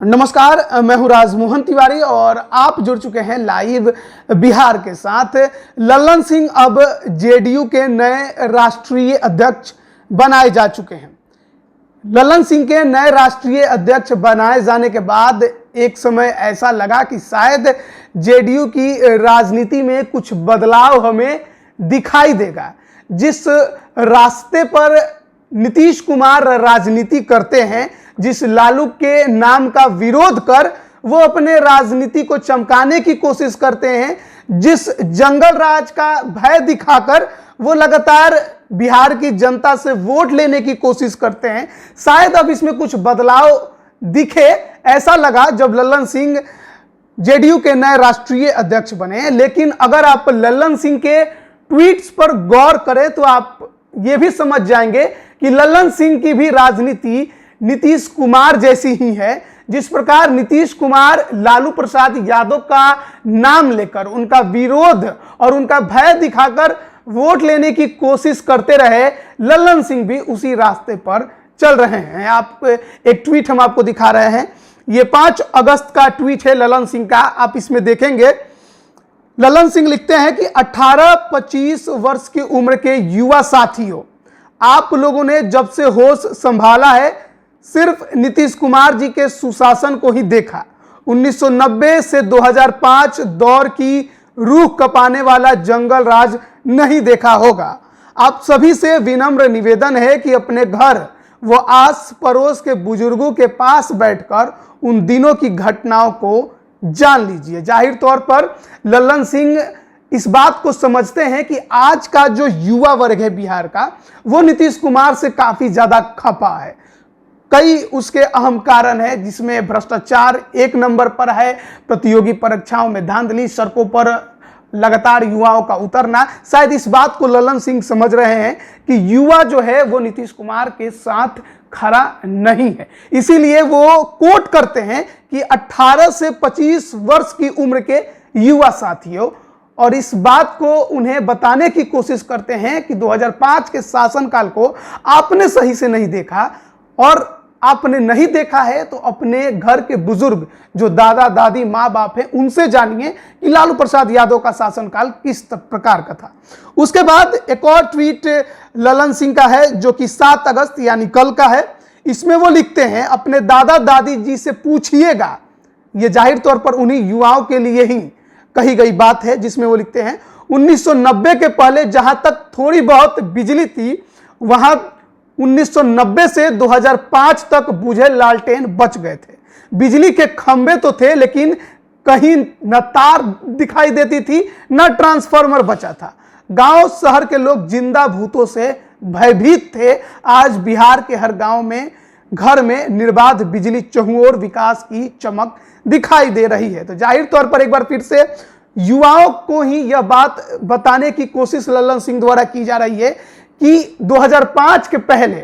नमस्कार, मैं हूं राजमोहन तिवारी और आप जुड़ चुके हैं लाइव बिहार के साथ। लल्लन सिंह अब जेडीयू के नए राष्ट्रीय अध्यक्ष बनाए जा चुके हैं। लल्लन सिंह के नए राष्ट्रीय अध्यक्ष बनाए जाने के बाद एक समय ऐसा लगा कि शायद जेडीयू की राजनीति में कुछ बदलाव हमें दिखाई देगा। जिस रास्ते पर नीतीश कुमार राजनीति करते हैं, जिस लालू के नाम का विरोध कर वो अपने राजनीति को चमकाने की कोशिश करते हैं, जिस जंगल राज का भय दिखाकर वो लगातार बिहार की जनता से वोट लेने की कोशिश करते हैं, शायद अब इसमें कुछ बदलाव दिखे, ऐसा लगा जब लल्लन सिंह जेडीयू के नए राष्ट्रीय अध्यक्ष बने। लेकिन अगर आप लल्लन सिंह के ट्वीट्स पर गौर करें तो आप ये भी समझ जाएंगे कि लल्लन सिंह की भी राजनीति नीतीश कुमार जैसी ही है। जिस प्रकार नीतीश कुमार लालू प्रसाद यादव का नाम लेकर उनका विरोध और उनका भय दिखाकर वोट लेने की कोशिश करते रहे, लल्लन सिंह भी उसी रास्ते पर चल रहे हैं। आप एक ट्वीट हम आपको दिखा रहे हैं, ये 5 अगस्त का ट्वीट है लल्लन सिंह का। आप इसमें देखेंगे लल्लन सिंह लिखते हैं कि 18-25 वर्ष की उम्र के युवा साथियों, आप लोगों ने जब से होश संभाला है सिर्फ नीतीश कुमार जी के सुशासन को ही देखा। 1990 से 2005 दौर की रूह कपाने वाला जंगल राज नहीं देखा होगा। आप सभी से विनम्र निवेदन है कि अपने घर व आस पड़ोस के बुजुर्गों के पास बैठकर उन दिनों की घटनाओं को जान लीजिए। जाहिर तौर पर लल्लन सिंह इस बात को समझते हैं कि आज का जो युवा वर्ग है बिहार का, वो नीतीश कुमार से काफी ज्यादा खपा है। कई उसके अहम कारण है, जिसमें भ्रष्टाचार 1 नंबर पर है, प्रतियोगी परीक्षाओं में धांधली, सड़कों पर लगातार युवाओं का उतरना। शायद इस बात को लल्लन सिंह समझ रहे हैं कि युवा जो है वो नीतीश कुमार के साथ खड़ा नहीं है। इसीलिए वो कोट करते हैं कि 18 से 25 वर्ष की उम्र के युवा साथियों, और इस बात को उन्हें बताने की कोशिश करते हैं कि 2005 के शासनकाल को आपने सही से नहीं देखा, और आपने नहीं देखा है तो अपने घर के बुजुर्ग जो दादा दादी माँ बाप हैं उनसे जानिए कि लालू प्रसाद यादव का शासनकाल किस प्रकार का था। उसके बाद एक और ट्वीट लल्लन सिंह का है जो कि 7 अगस्त यानी कल का है। इसमें वो लिखते हैं, अपने दादा दादी जी से पूछिएगा। ये जाहिर तौर पर उन्हीं युवाओं के लिए ही कही गई बात है, जिसमें वो लिखते हैं 1990 के पहले जहां तक थोड़ी बहुत बिजली थी, वहां 1990 से 2005 तक बुझे लालटेन बच गए थे। बिजली के खंभे तो थे लेकिन कहीं न तार दिखाई देती थी न ट्रांसफार्मर बचा था। गांव शहर के लोग जिंदा भूतों से भयभीत थे। आज बिहार के हर गांव में घर में निर्बाध बिजली, चहुओर विकास की चमक दिखाई दे रही है। तो जाहिर तौर पर एक बार फिर से युवाओं को ही यह बात बताने की कोशिश लल्लन सिंह द्वारा की जा रही है कि 2005 के पहले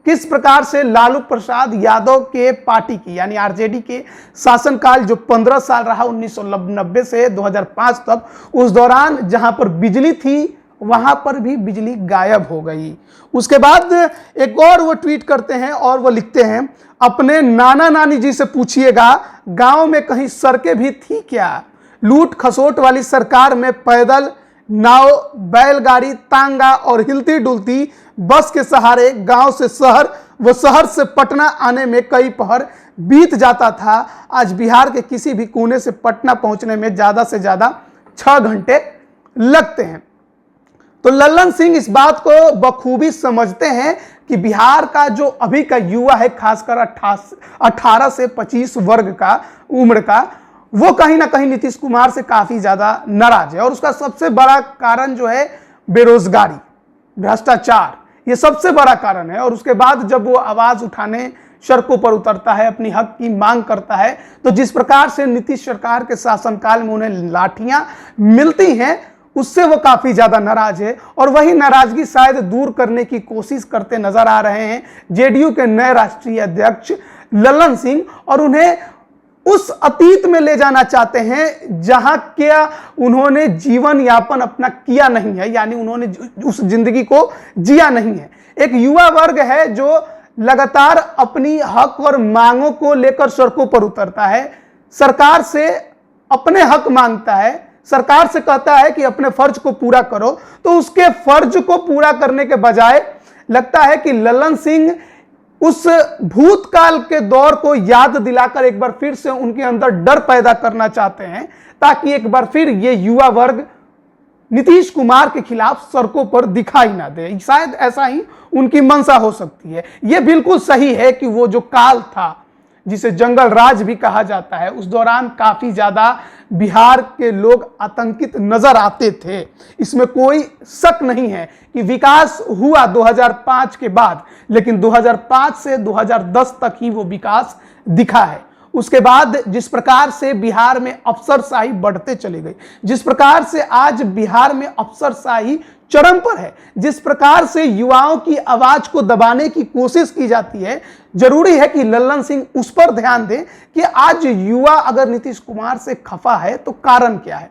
किस प्रकार से लालू प्रसाद यादव के पार्टी की यानी आरजेडी के शासनकाल जो 15 साल रहा 1990 से 2005 तक, उस दौरान जहां पर बिजली थी वहां पर भी बिजली गायब हो गई। उसके बाद एक और वो ट्वीट करते हैं और वो लिखते हैं, अपने नाना नानी जी से पूछिएगा गांव में कहीं सड़कें भी थी क्या। लूट खसोट वाली सरकार में पैदल, नाव, बैलगाड़ी, तांगा और हिलती डुलती बस के सहारे गांव से शहर व शहर से पटना आने में कई पहर बीत जाता था। आज बिहार के किसी भी कोने से पटना पहुंचने में ज्यादा से ज्यादा 6 घंटे लगते हैं। तो लल्लन सिंह इस बात को बखूबी समझते हैं कि बिहार का जो अभी का युवा है, खासकर 18 से 25 वर्ग का उम्र का, वो कहीं ना कहीं नीतीश कुमार से काफी ज्यादा नाराज है। और उसका सबसे बड़ा कारण जो है बेरोजगारी, भ्रष्टाचार, ये सबसे बड़ा कारण है। और उसके बाद जब वो आवाज उठाने सड़कों पर उतरता है, अपनी हक की मांग करता है, तो जिस प्रकार से नीतीश सरकार के शासनकाल में उन्हें लाठियां मिलती हैं, उससे वो काफी ज्यादा नाराज है। और वही नाराजगी शायद दूर करने की कोशिश करते नजर आ रहे हैं जेडीयू के नए राष्ट्रीय अध्यक्ष लल्लन सिंह, और उन्हें उस अतीत में ले जाना चाहते हैं जहां क्या उन्होंने जीवन यापन अपना किया नहीं है, यानी उन्होंने उस जिंदगी को जिया नहीं है। एक युवा वर्ग है जो लगातार अपनी हक और मांगों को लेकर सड़कों पर उतरता है, सरकार से अपने हक मांगता है, सरकार से कहता है कि अपने फर्ज को पूरा करो, तो उसके फर्ज को पूरा करने के बजाय लगता है कि लल्लन सिंह उस भूतकाल के दौर को याद दिलाकर एक बार फिर से उनके अंदर डर पैदा करना चाहते हैं, ताकि एक बार फिर ये युवा वर्ग नीतीश कुमार के खिलाफ सड़कों पर दिखाई ना दे। शायद ऐसा ही उनकी मंशा हो सकती है। यह बिल्कुल सही है कि वो जो काल था जिसे जंगल राज भी कहा जाता है, उस दौरान काफी ज्यादा बिहार के लोग आतंकित नजर आते थे। इसमें कोई शक नहीं है कि विकास हुआ 2005 के बाद, लेकिन 2005 से 2010 तक ही वो विकास दिखा है। उसके बाद जिस प्रकार से बिहार में अफसरशाही बढ़ते चले गए, जिस प्रकार से आज बिहार में अफसरशाही चरम पर है, जिस प्रकार से युवाओं की आवाज को दबाने की कोशिश की जाती है, जरूरी है कि लल्लन सिंह उस पर ध्यान दें कि आज युवा अगर नीतीश कुमार से खफा है तो कारण क्या है।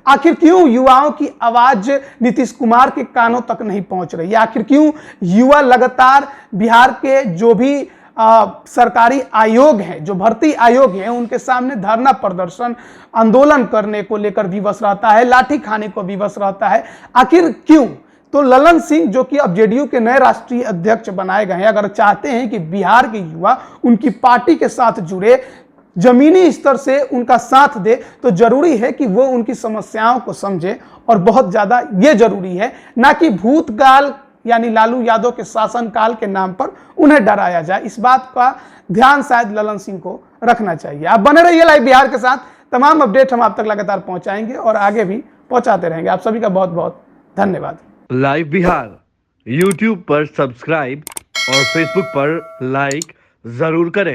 आखिर क्यों युवाओं की आवाज नीतीश कुमार के कानों तक नहीं पहुंच रही है? आखिर क्यों युवा लगातार बिहार के जो भी सरकारी आयोग हैं, जो भर्ती आयोग हैं, उनके सामने धरना प्रदर्शन आंदोलन करने को लेकर विवश रहता है, लाठी खाने को विवश रहता है? आखिर क्यों? तो लल्लन सिंह जो कि अब जेडीयू के नए राष्ट्रीय अध्यक्ष बनाए गए हैं, अगर चाहते हैं कि बिहार के युवा उनकी पार्टी के साथ जुड़े, जमीनी स्तर से उनका साथ दे, तो जरूरी है कि वो उनकी समस्याओं को समझे। और बहुत ज्यादा ये जरूरी है ना कि भूतकाल यानी लालू यादव के शासनकाल के नाम पर उन्हें डराया जाए। इस बात का ध्यान शायद लल्लन सिंह को रखना चाहिए। आप बने रहिए लाइव बिहार के साथ, तमाम अपडेट हम आप तक लगातार पहुंचाएंगे और आगे भी पहुंचाते रहेंगे। आप सभी का बहुत बहुत धन्यवाद। लाइव बिहार यूट्यूब पर सब्सक्राइब और फेसबुक पर लाइक जरूर करें।